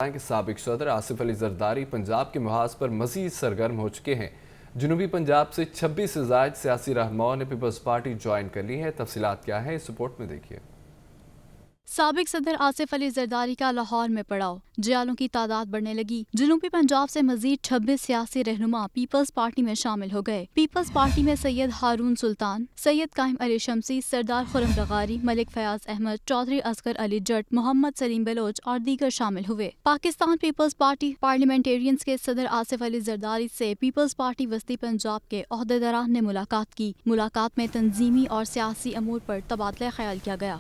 کہ سابق صدر آصف علی زرداری پنجاب کے محاذ پر مزید سرگرم ہو چکے ہیں۔ جنوبی پنجاب سے 26 سے زائد سیاسی رہنماؤں نے پیپلز پارٹی جوائن کر لی ہے۔ تفصیلات کیا ہیں اس رپورٹ میں دیکھیے۔ سابق صدر آصف علی زرداری کا لاہور میں پڑاؤ، جیالوں کی تعداد بڑھنے لگی۔ جنوبی پنجاب سے مزید 26 سیاسی رہنما پیپلز پارٹی میں شامل ہو گئے۔ پیپلز پارٹی میں سید ہارون سلطان، سید قائم علی شمسی، سردار خرم رغاری، ملک فیاض احمد، چودھری اصغر علی جٹ، محمد سلیم بلوچ اور دیگر شامل ہوئے۔ پاکستان پیپلز پارٹی پارلیمنٹیرینز کے صدر آصف علی زرداری سے پیپلز پارٹی وسطی پنجاب کے عہدیداران نے ملاقات کی۔ ملاقات میں تنظیمی اور سیاسی امور پر تبادلہ خیال کیا گیا۔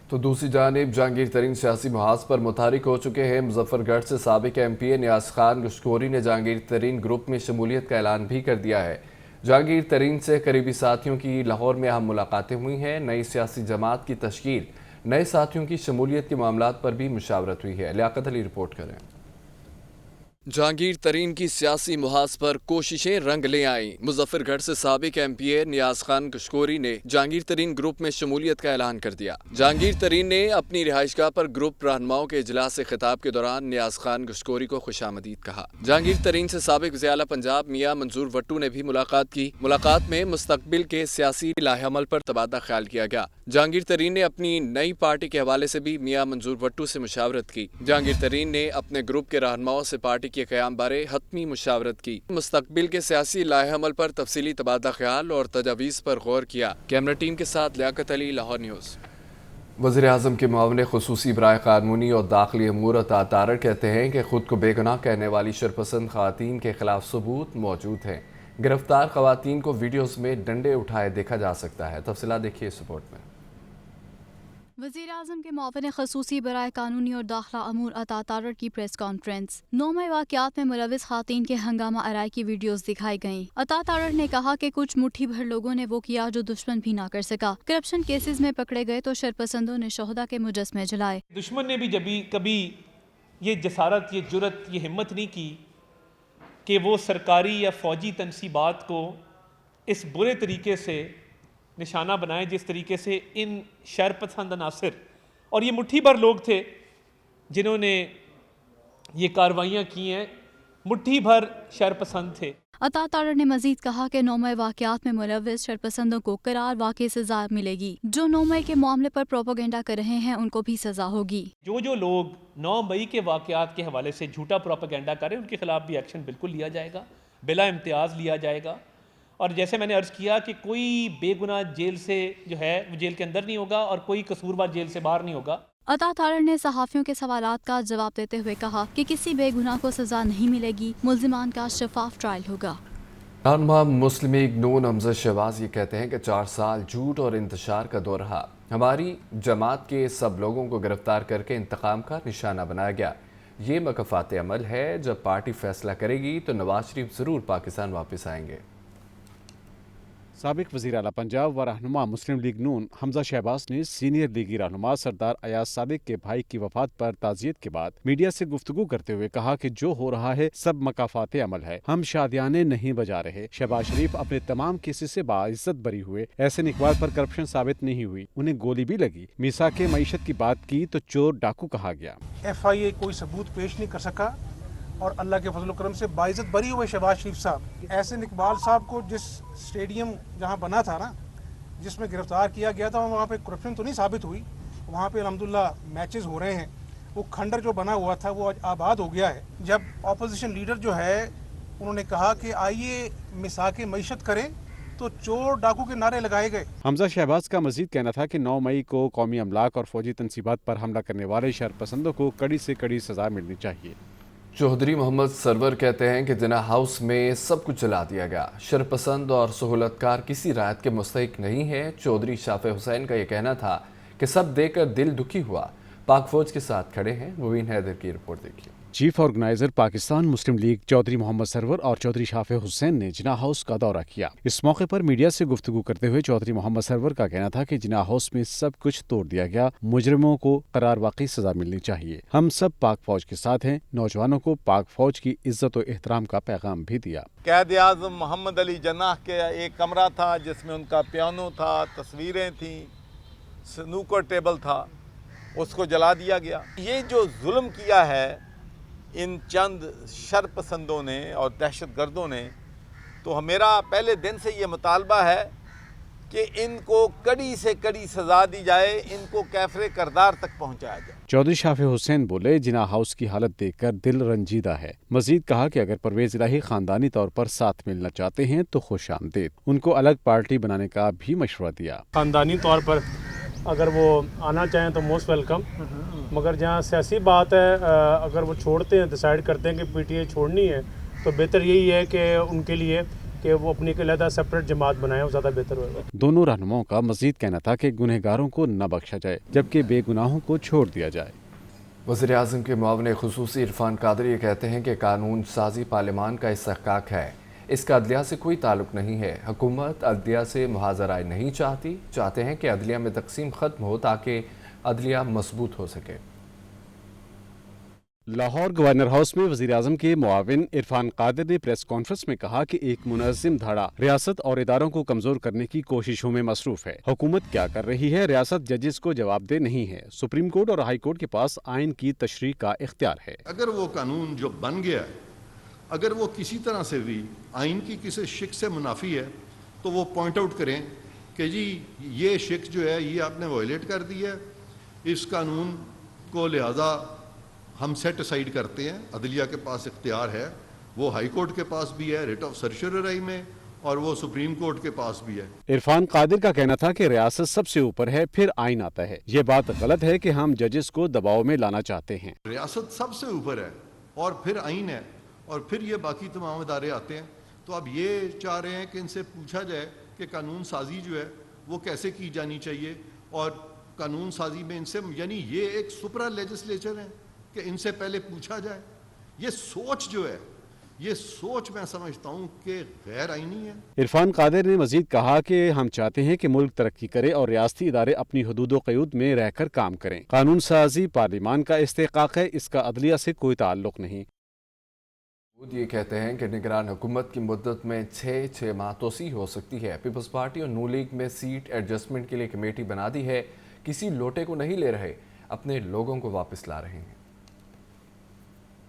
تو دوسری جانب جہانگیر ترین سیاسی محاذ پر متحرک ہو چکے ہیں۔ مظفر گڑھ سے سابق ایم پی اے نیاز خان گشکوری نے جہانگیر ترین گروپ میں شمولیت کا اعلان بھی کر دیا ہے۔ جہانگیر ترین سے قریبی ساتھیوں کی لاہور میں اہم ملاقاتیں ہوئی ہیں۔ نئی سیاسی جماعت کی تشکیل، نئے ساتھیوں کی شمولیت کے معاملات پر بھی مشاورت ہوئی ہے۔ لیاقت علی رپورٹ کریں۔ جہانگیر ترین کی سیاسی محاذ پر کوششیں رنگ لے آئیں۔ مظفر گڑھ سے سابق ایم پی اے نیاز خان گشکوری نے جہانگیر ترین گروپ میں شمولیت کا اعلان کر دیا۔ جہانگیر ترین نے اپنی رہائش گاہ پر گروپ رہنماؤں کے اجلاس سے خطاب کے دوران نیاز خان گشکوری کو خوش آمدید کہا۔ جہانگیر ترین سے سابق وزیر اعلیٰ پنجاب میاں منظور وٹو نے بھی ملاقات کی۔ ملاقات میں مستقبل کے سیاسی لائحہ عمل پر تبادلہ خیال کیا گیا۔ جہانگیر ترین نے اپنی نئی پارٹی کے حوالے سے بھی میاں منظور وٹو سے مشاورت کی۔ جہانگیر ترین نے اپنے گروپ کے رہنماؤں سے پارٹی کے قیام بارے حتمی مشاورت کی۔ مستقبل کے سیاسی لائحہ عمل پر تفصیلی تبادلہ خیال اور تجاویز پر غور کیا۔ کیمرہ ٹیم کے ساتھ لیاقت علی، لاہور نیوز۔ وزیر اعظم کے معاون خصوصی برائے قانونی اور داخلی امور عطا تارڑ کہتے ہیں کہ خود کو بے گناہ کہنے والی شرپسند خواتین کے خلاف ثبوت موجود ہیں۔ گرفتار خواتین کو ویڈیوز میں ڈنڈے اٹھائے دیکھا جا سکتا ہے۔ تفصیلات دیکھیے اس رپورٹ میں۔ وزیر اعظم کے معاون خصوصی برائے قانونی اور داخلہ امور عطا تارڑ کی پریس کانفرنس۔ 9 مئی واقعات میں ملوث خواتین کے ہنگامہ آرائی کی ویڈیوز دکھائی گئیں۔ عطا تارڑ نے کہا کہ کچھ مٹھی بھر لوگوں نے وہ کیا جو دشمن بھی نہ کر سکا۔ کرپشن کیسز میں پکڑے گئے تو شرپسندوں نے شہداء کے مجسمے جلائے۔ دشمن نے بھی کبھی یہ جسارت، یہ جرت، یہ ہمت نہیں کی کہ وہ سرکاری یا فوجی تنصیبات کو اس برے طریقے سے نشانہ بنائے جس طریقے سے ان شر پسند عناصر اور یہ مٹھی بھر لوگ تھے جنہوں نے یہ کارروائیاں کی ہیں، مٹھی بھر شر پسند تھے۔ عطا تارڑ نے مزید کہا کہ 9 مئی واقعات میں ملوث شرپسندوں کو قرار واقعی سزا ملے گی۔ جو 9 مئی کے معاملے پر پروپیگنڈا کر رہے ہیں ان کو بھی سزا ہوگی۔ جو لوگ 9 مئی کے واقعات کے حوالے سے جھوٹا پروپیگنڈا کریں ان کے خلاف بھی ایکشن بالکل لیا جائے گا، بلا امتیاز لیا جائے گا۔ اور جیسے میں نے عرض کیا کہ کوئی بے گناہ جیل سے جو ہے وہ جیل کے اندر نہیں ہوگا اور کوئی قصوروار جیل سے باہر نہیں ہوگا۔ عطا تارڑ نے صحافیوں کے سوالات کا جواب دیتے ہوئے کہا کہ کسی بے گناہ کو سزا نہیں ملے گی، ملزمان کا شفاف ٹرائل ہوگا۔ رہنما مسلم لیگ نون حمزہ شہباز یہ کہتے ہیں کہ 4 سال جھوٹ اور انتشار کا دور رہا۔ ہماری جماعت کے سب لوگوں کو گرفتار کر کے انتقام کا نشانہ بنایا گیا۔ یہ مکافات عمل ہے، جب پارٹی فیصلہ کرے گی تو نواز شریف ضرور پاکستان واپس آئیں گے۔ سابق وزیر اعلیٰ پنجاب و رہنما مسلم لیگ نون حمزہ شہباز نے سینئر لیگی رہنما سردار ایاز صادق کے بھائی کی وفات پر تعزیت کے بعد میڈیا سے گفتگو کرتے ہوئے کہا کہ جو ہو رہا ہے سب مکافات عمل ہے، ہم شادیانے نہیں بجا رہے۔ شہباز شریف اپنے تمام کیسز سے باعزت بری ہوئے۔ احسن اقبال پر کرپشن ثابت نہیں ہوئی، انہیں گولی بھی لگی۔ میثاق معیشت کی بات کی تو چور ڈاکو کہا گیا۔ FIA کوئی ثبوت پیش نہیں کر سکا اور اللہ کے فضل و کرم سے باعزت بری ہوئے شہباز شریف صاحب۔ احسن اقبال صاحب کو جس اسٹیڈیم جہاں بنا تھا نا، جس میں گرفتار کیا گیا تھا، وہاں پہ کرپشن تو نہیں ثابت ہوئی، وہاں پہ الحمدللہ میچز ہو رہے ہیں۔ وہ کھنڈر جو بنا ہوا تھا وہ آباد ہو گیا ہے۔ جب اپوزیشن لیڈر جو ہے انہوں نے کہا کہ آئیے میثاق معیشت کریں تو چور ڈاکو کے نعرے لگائے گئے۔ حمزہ شہباز کا مزید کہنا تھا کہ 9 مئی کو قومی املاک اور فوجی تنصیبات پر حملہ کرنے والے شرپسندوں کو کڑی سے کڑی سزا ملنی چاہیے۔ چودھری محمد سرور کہتے ہیں کہ جناح ہاؤس میں سب کچھ جلا دیا گیا، شرپسند اور سہولت کار کسی رعایت کے مستحق نہیں ہے۔ چودھری شافع حسین کا یہ کہنا تھا کہ سب دیکھ کر دل دکھی ہوا، پاک فوج کے ساتھ کھڑے ہیں۔ مبین حیدر کی رپورٹ دیکھیے۔ چیف آرگنائزر پاکستان مسلم لیگ چودھری محمد سرور اور چودھری شافع حسین نے جناح ہاؤس کا دورہ کیا۔ اس موقع پر میڈیا سے گفتگو کرتے ہوئے چودھری محمد سرور کا کہنا تھا کہ جناح ہاؤس میں سب کچھ توڑ دیا گیا، مجرموں کو قرار واقعی سزا ملنی چاہیے۔ ہم سب پاک فوج کے ساتھ ہیں۔ نوجوانوں کو پاک فوج کی عزت و احترام کا پیغام بھی دیا۔ قائد اعظم محمد علی جناح کے ایک کمرہ تھا جس میں ان کا پیانو تھا، تصویریں تھیں، سنوکر ٹیبل تھا، اس کو جلا دیا گیا. یہ جو ظلم کیا ہے ان چند شر پسندوں نے اور دہشت گردوں نے، تو میرا پہلے دن سے یہ مطالبہ ہے کہ ان کو کڑی سے کڑی سزا دی جائے، ان کو کیفر کردار تک پہنچایا جائے. چودھری شافع حسین بولے جناح ہاؤس کی حالت دیکھ کر دل رنجیدہ ہے. مزید کہا کہ اگر پرویز الہی خاندانی طور پر ساتھ ملنا چاہتے ہیں تو خوش آمدید. ان کو الگ پارٹی بنانے کا بھی مشورہ دیا. خاندانی طور پر اگر وہ آنا چاہیں تو موسٹ ویلکم، مگر جہاں سیاسی بات ہے اگر وہ چھوڑتے ہیں، ڈیسائیڈ کرتے ہیں کہ پی ٹی آئی چھوڑنی ہے، تو بہتر یہی ہے کہ ان کے لیے کہ وہ اپنی علیحدہ سپریٹ جماعت بنائیں، وہ زیادہ بہتر ہوگا. دونوں رہنماؤں کا مزید کہنا تھا کہ گنہگاروں کو نہ بخشا جائے جبکہ بے گناہوں کو چھوڑ دیا جائے. وزیر اعظم کے معاون خصوصی عرفان قادری یہ کہتے ہیں کہ قانون سازی پارلیمان کا استحقاق ہے، اس کا عدلیہ سے کوئی تعلق نہیں ہے. حکومت عدلیہ سے محاذ رائے نہیں چاہتے ہیں کہ عدلیہ میں تقسیم ختم ہو تاکہ عدلیہ مضبوط ہو سکے. لاہور گورنر ہاؤس میں وزیر اعظم کے معاون عرفان قادر نے پریس کانفرنس میں کہا کہ ایک منظم دھڑا ریاست اور اداروں کو کمزور کرنے کی کوششوں میں مصروف ہے. حکومت کیا کر رہی ہے؟ ریاست ججز کو جواب دہ نہیں ہے. سپریم کورٹ اور ہائی کورٹ کے پاس آئین کی تشریح کا اختیار ہے. اگر وہ قانون جو بن گیا ہے اگر وہ کسی طرح سے بھی آئین کی کسی شق سے منافی ہے تو وہ پوائنٹ آؤٹ کریں کہ جی یہ شق جو ہے یہ آپ نے وائلیٹ کر دی ہے، اس قانون کو لہذا ہم سیٹ اسائیڈ کرتے ہیں. عدلیہ کے پاس اختیار ہے، وہ ہائی کورٹ کے پاس بھی ہے ریٹ آف سرچررائی میں، اور وہ سپریم کورٹ کے پاس بھی ہے. عرفان قادر کا کہنا تھا کہ ریاست سب سے اوپر ہے پھر آئین آتا ہے. یہ بات غلط ہے کہ ہم ججز کو دباؤ میں لانا چاہتے ہیں. ریاست سب سے اوپر ہے اور پھر آئین ہے اور پھر یہ باقی تمام ادارے آتے ہیں. تو اب یہ چاہ رہے ہیں کہ ان سے پوچھا جائے کہ قانون سازی جو ہے وہ کیسے کی جانی چاہیے، اور قانون سازی میں ان سے یعنی یہ ایک سپرا لیجسلیچر ہے کہ ان سے پہلے پوچھا جائے. یہ سوچ جو ہے، یہ سوچ میں سمجھتا ہوں کہ غیر آئینی ہے. عرفان قادر نے مزید کہا کہ ہم چاہتے ہیں کہ ملک ترقی کرے اور ریاستی ادارے اپنی حدود و قیود میں رہ کر کام کریں. قانون سازی پارلیمان کا استحقاق ہے، اس کا عدلیہ سے کوئی تعلق نہیں. یہ کہتے ہیں کہ نگران حکومت کی مدت میں 6 ماہ توسیع ہو سکتی ہے. پیپلز پارٹی اور نون لیگ میں سیٹ ایڈجسٹمنٹ کے لیے کمیٹی بنا دی ہے. کسی لوٹے کو نہیں لے رہے، اپنے لوگوں کو واپس لا رہے ہیں.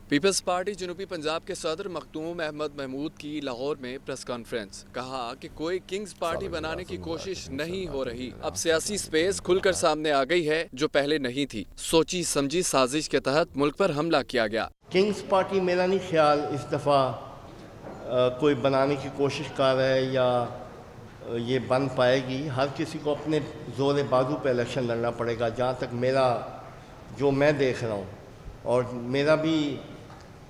پیپلز پارٹی جنوبی پنجاب کے صدر مختوم احمد محمود کی لاہور میں پریس کانفرنس. کہا کہ کوئی کنگز پارٹی بنانے کی کوشش نہیں ہو رہی. اب سیاسی سپیس کھل کر سامنے آ گئی ہے جو پہلے نہیں تھی. سوچی سمجھی سازش کے تحت ملک پر حملہ کیا گیا. کنگز پارٹی میرا نہیں خیال اس دفعہ کوئی بنانے کی کوشش کر رہا ہے یا یہ بن پائے گی. ہر کسی کو اپنے زور بازو پہ الیکشن لڑنا پڑے گا. جہاں تک جو میں دیکھ رہا ہوں، اور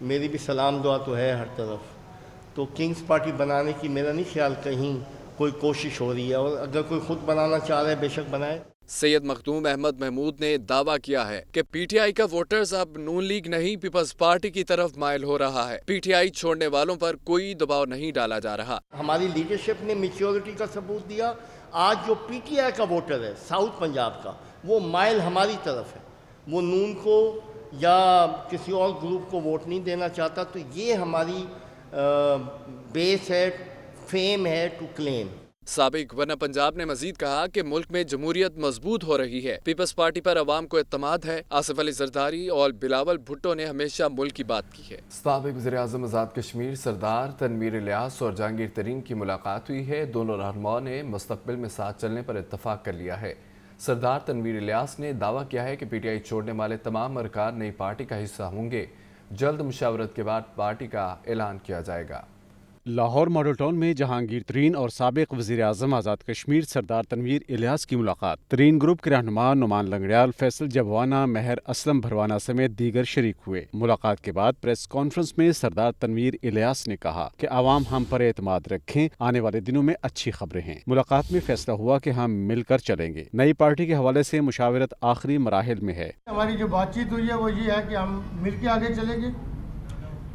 میری بھی سلام دعا تو ہے ہر طرف، تو کنگز پارٹی بنانے کی میرا نہیں خیال کہیں کوئی کوشش ہو رہی ہے. اور اگر کوئی خود بنانا چاہ رہا ہے بے شک بنائے. سید مختوم احمد محمود نے دعویٰ کیا ہے کہ پی ٹی آئی کا ووٹرز اب نون لیگ نہیں پیپلز پارٹی کی طرف مائل ہو رہا ہے. پی ٹی آئی چھوڑنے والوں پر کوئی دباؤ نہیں ڈالا جا رہا. ہماری لیڈرشپ نے میچیورٹی کا ثبوت دیا. آج جو پی ٹی آئی کا ووٹر ہے ساؤتھ پنجاب کا، وہ مائل ہماری طرف ہے، وہ نون کو یا کسی اور گروپ کو ووٹ نہیں دینا چاہتا. تو یہ ہماری بیس ہے، فیم ہے ٹو کلیم. سابق گورنر پنجاب نے مزید کہا کہ ملک میں جمہوریت مضبوط ہو رہی ہے. پیپلز پارٹی پر عوام کو اعتماد ہے. آصف علی زرداری اور بلاول بھٹو نے ہمیشہ ملک کی بات کی ہے. سابق وزیر اعظم آزاد کشمیر سردار تنویر الیاس اور جہانگیر ترین کی ملاقات ہوئی ہے. دونوں رہنماؤں نے مستقبل میں ساتھ چلنے پر اتفاق کر لیا ہے. سردار تنویر الیاس نے دعویٰ کیا ہے کہ پی ٹی آئی چھوڑنے والے تمام ارکان نئی پارٹی کا حصہ ہوں گے. جلد مشاورت کے بعد پارٹی کا اعلان کیا جائے گا. لاہور ماڈل ٹاؤن میں جہانگیر ترین اور سابق وزیر اعظم آزاد کشمیر سردار تنویر الیاس کی ملاقات. ترین گروپ کے رہنما نعمان لنگڑیال، فیصل جبوانہ، مہر اسلم بھروانہ سمیت دیگر شریک ہوئے. ملاقات کے بعد پریس کانفرنس میں سردار تنویر الیاس نے کہا کہ عوام ہم پر اعتماد رکھیں، آنے والے دنوں میں اچھی خبریں ہیں. ملاقات میں فیصلہ ہوا کہ ہم مل کر چلیں گے. نئی پارٹی کے حوالے سے مشاورت آخری مراحل میں ہے. ہماری جو بات چیت ہوئی ہے وہ یہ ہے کہ ہم مل کے آگے چلیں گے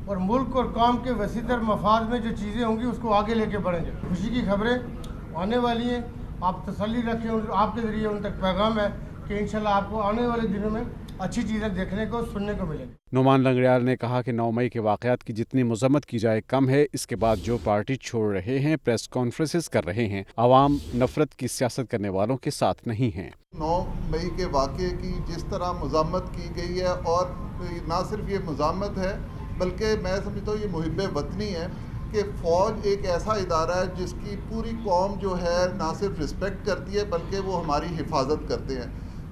اور ملک اور قوم کے وسیع تر مفاد میں جو چیزیں ہوں گی اس کو آگے لے کے بڑھیں گے. خوشی کی خبریں آنے والی ہیں، آپ تسلی رکھیں. آپ کے ذریعے ان تک پیغام ہے कि इंशाल्लाह आपको आने वाले दिनों में अच्छी चीज़ें देखने को सुनने को मिलेंगी। नुमान लंगड़ियाल ने कहा कि 9 मई के वाक़यात की जितनी मजम्मत की जाए कम है। इसके बाद जो पार्टी छोड़ रहे हैं, प्रेस कॉन्फ्रेंसेस कर रहे हैं, आवाम नफरत की सियासत करने वालों के साथ नहीं हैं। 9 मई के वाक़े की जिस तरह मज़म्मत की गई है, और ना सिर्फ ये मज़म्मत है बल्कि मैं समझता हूँ ये मुहिब वतनी है कि फ़ौज एक ऐसा इदारा है जिसकी पूरी कौम जो है ना सिर्फ रिस्पेक्ट करती है बल्कि वो हमारी हिफाजत करते हैं।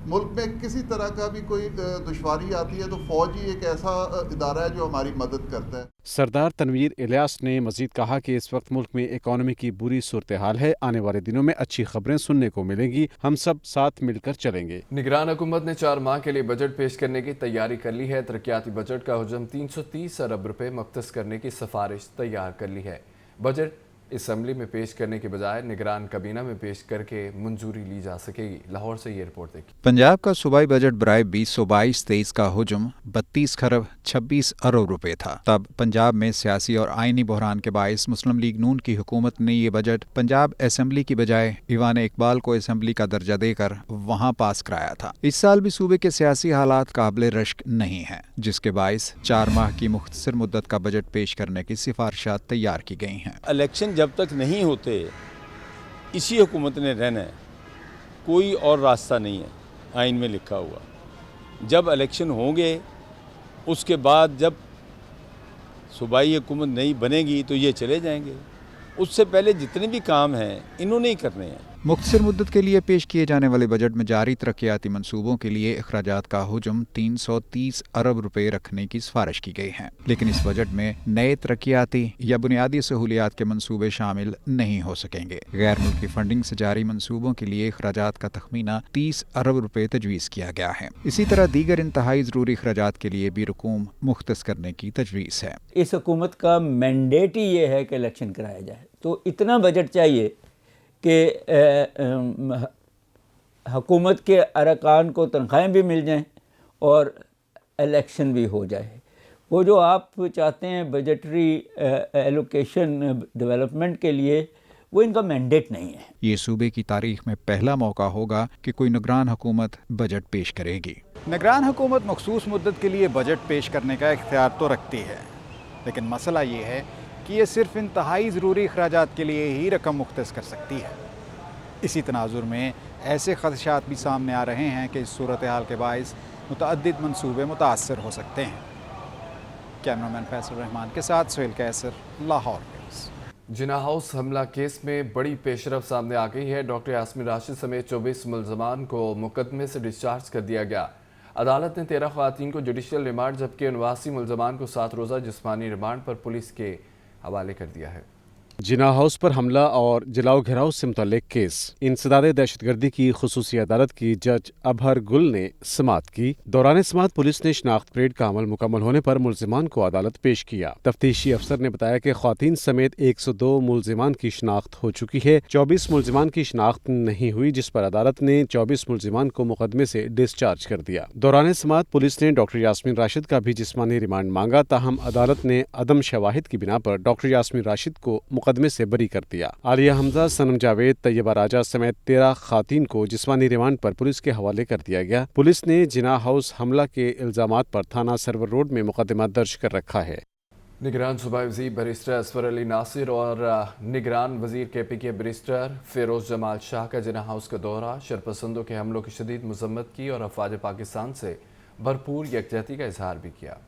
मुल्क में किसी तरह का भी कोई दुश्वारी आती है तो फ़ौज ही एक ऐसा इदारा है जो हमारी मदद करता है। सरदार तनवीर इलियास ने मजीद कहा कि इस वक्त मुल्क में इकॉनमी की बुरी सूरत हाल है। आने वाले दिनों में अच्छी खबरें सुनने को मिलेंगी। हम सब साथ मिलकर चलेंगे। निगरान हुकूमत ने 4 माह के लिए बजट पेश करने की तैयारी कर ली है। तरक्याती बजट का हजम 330 अरब रुपए मुख्तस करने की सिफारिश तैयार कर ली है। बजट असम्बली में पेश करने के बजाय निगरान kabina में पेश करके मंजूरी ली जा सकेगी। लाहौर से ये रिपोर्ट देखिए। पंजाब का सूबाई बजट बराए 2022-23 का हुजम 32 खरब 26 अरब रुपए था। तब पंजाब में सियासी और आइनी बहरान के बायस मुस्लिम लीग नून की हुकूमत ने ये बजट पंजाब असम्बली की बजाय ईवान इकबाल को असम्बली का दर्जा देकर वहाँ पास कराया था। इस साल भी सूबे के सियासी हालात काबिल रश्क नहीं है, जिसके बायस 4 माह की मुख्तसर मुद्दत का बजट पेश करने की सिफारिशात तैयार की गई हैं। इलेक्शन जब तक नहीं होते इसी हुकूमत ने रहना है, कोई और रास्ता नहीं है आइन में लिखा हुआ। जब इलेक्शन होंगे उसके बाद जब सूबाई हुकूमत नहीं बनेगी तो ये चले जाएंगे। उससे पहले जितने भी काम हैं इन्होंने ही करने हैं। मुख्तसर मुद्दत के लिए पेश किए जाने वाले बजट में जारी तरक्याती मनसूबों के लिए अखराजात का हुजम 330 अरब रुपए रखने की सिफारिश की गई है, लेकिन इस बजट में नए तरक्याती या बुनियादी सहूलियात के मनसूबे शामिल नहीं हो सकेंगे। गैर मुल्की फंडिंग से जारी मनसूबों के लिए अखराजात का तखमीना 30 अरब रुपए तजवीज़ किया गया है। इसी तरह दीगर इंतहाई ज़रूरी अखराजात के लिए भी रकूम मुख्तस करने की तजवीज़ है। इस हुकूमत का मैंडेट ही ये है कि इलेक्शन कराया जाए, तो इतना बजट चाहिए कि हुकूमत के अरकान को तनख्वाहें भी मिल जाएं और इलेक्शन भी हो जाए। वो जो आप चाहते हैं बजटरी एलोकेशन डेवलपमेंट के लिए, वो इनका मैंडेट नहीं है। ये सूबे की तारीख में पहला मौका होगा कि कोई निगरान हुकूमत बजट पेश करेगी। निगरान हुकूमत मखसूस मुद्दत के लिए बजट पेश करने का इख्तियार तो रखती है, लेकिन मसला ये है कि ये सिर्फ इंतहाई ज़रूरी अखराजात के लिए ही रकम मुख्तस कर सकती है। इसी तनाजुर में ऐसे खदशात भी सामने आ रहे हैं कि इस सूरत हाल के बायस मुतअद्दिद मनसूबे मुतासर हो सकते हैं। कैमरामैन फैसल रहमान के साथ सुहेल कैसर, लाहौर न्यूज़। जिना हाउस हमला केस में बड़ी पेशरफ सामने आ गई है। डॉक्टर यास्मीन राशिद समेत 24 मुलजमान को मुकदमे से डिस्चार्ज कर दिया गया। अदालत ने 13 ख़वातीन को जुडिशल रिमांड जबकि 89 मुलजमान को 7 रोज़ा जिस्मानी रिमांड पर पुलिस के हवाले कर दिया है। जिना हाउस पर हमला और जलाओ घेराव से मुतल्लिक केस इंसदाद दहशतगर्दी की खुसूसी अदालत की जज अबहर गुल ने समाअत की। दौरान समाअत पुलिस ने शनाख्त परेड का अमल मुकम्मल होने पर मुलजिमान को अदालत पेश किया। तफ्तीशी अफसर ने बताया कि ख्वातीन समेत 102 मुलजिमान की शनाख्त हो चुकी है। 24 मुलजिमान की शनाख्त नहीं हुई, जिस पर अदालत ने 24 मुलजिमान को मुकदमे से डिस्चार्ज कर दिया। दौरान समाअत पुलिस ने डॉक्टर यास्मीन राशिद का भी जिस्मानी रिमांड मांगा, ताहम अदालत ने अदम शवाहिद की बिना पर डॉक्टर यास्मीन राशिद को मुकदमे से बरी कर दिया। आलिया हमजा, सनम जावेद, तैयबा राजा समेत 13 खातीन को जिस्मानी रिमांड पर पुलिस के हवाले कर दिया गया। पुलिस ने जिना हाउस हमला के इल्जामात पर थाना सरवर रोड में मुकदमा दर्ज कर रखा है। निगरान सूबाई वज़ीर बैरिस्टर असफर अली नासिर और निगरान वज़ीर KPK बैरिस्टर फिरोज जमाल शाह का जिना हाउस का दौरा, शरपसंदों के हमलों की शदीद मज़म्मत की और अफवाज पाकिस्तान से भरपूर यकजहती का इजहार भी किया।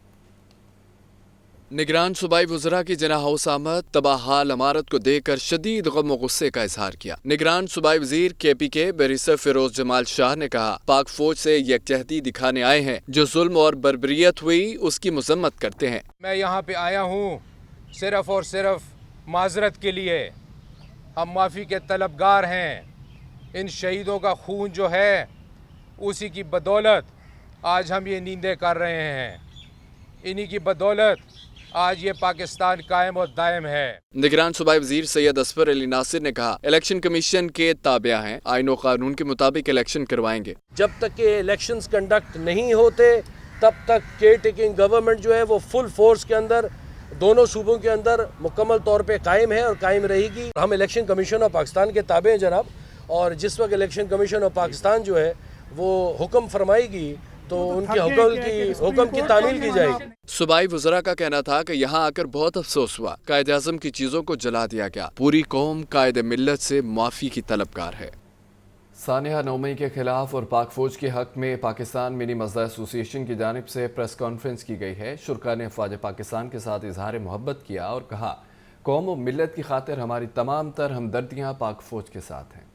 निगरान सूबाई वज़रा की जिना हाउस आमद, तबाहाल इमारत को देखकर शदीद गम व गुस्से का इजहार किया। निगरान सूबाई वज़ीर KPK बैरिस्टर फिरोज जमाल शाह ने कहा, पाक फौज से यकजहती दिखाने आए हैं, जो जुल्म और बर्बरियत हुई उसकी मजम्मत करते हैं। मैं यहाँ पे आया हूँ सिर्फ और सिर्फ माजरत के लिए। हम माफ़ी के तलबगार हैं। इन शहीदों का खून जो है उसी की बदौलत आज हम ये नींदें कर रहे हैं। इन्हीं की बदौलत आज ये पाकिस्तान कायम और दायम है। निगरान सूबाई वज़ीर सैयद असफर अली नासिर ने कहा, इलेक्शन कमीशन के ताबिया हैं, आईन और कानून के मुताबिक इलेक्शन करवाएंगे। जब तक के इलेक्शंस कंडक्ट नहीं होते तब तक केयर टेकिंग गवर्नमेंट जो है वो फुल फोर्स के अंदर दोनों सूबों के अंदर मुकम्मल तौर पे कायम है और कायम रहेगी। हम इलेक्शन कमीशन ऑफ पाकिस्तान के ताबे हैं जनाब, और जिस वक्त इलेक्शन कमीशन ऑफ पाकिस्तान जो है वो हुक्म फरमाएगी तो उनके हुक्म की तामील की जाएगी। सूबाई वज़रा का कहना था कि यहाँ आकर बहुत अफसोस हुआ, कायद आज़म की चीज़ों को जला दिया गया, पूरी कौम कायद मिल्लत से माफ़ी की तलबगार है। सानिया 9 मई के खिलाफ और पाक फौज के हक में पाकिस्तान मिनी मज़दा एसोसिएशन की जानिब से प्रेस कॉन्फ्रेंस की गई है। शुरका ने फ़ौज पाकिस्तान के साथ इजहार मोहब्बत किया और कहा, कौम और मिल्लत की खातिर हमारी तमाम तर हमदर्दियाँ पाक फौज के साथ हैं।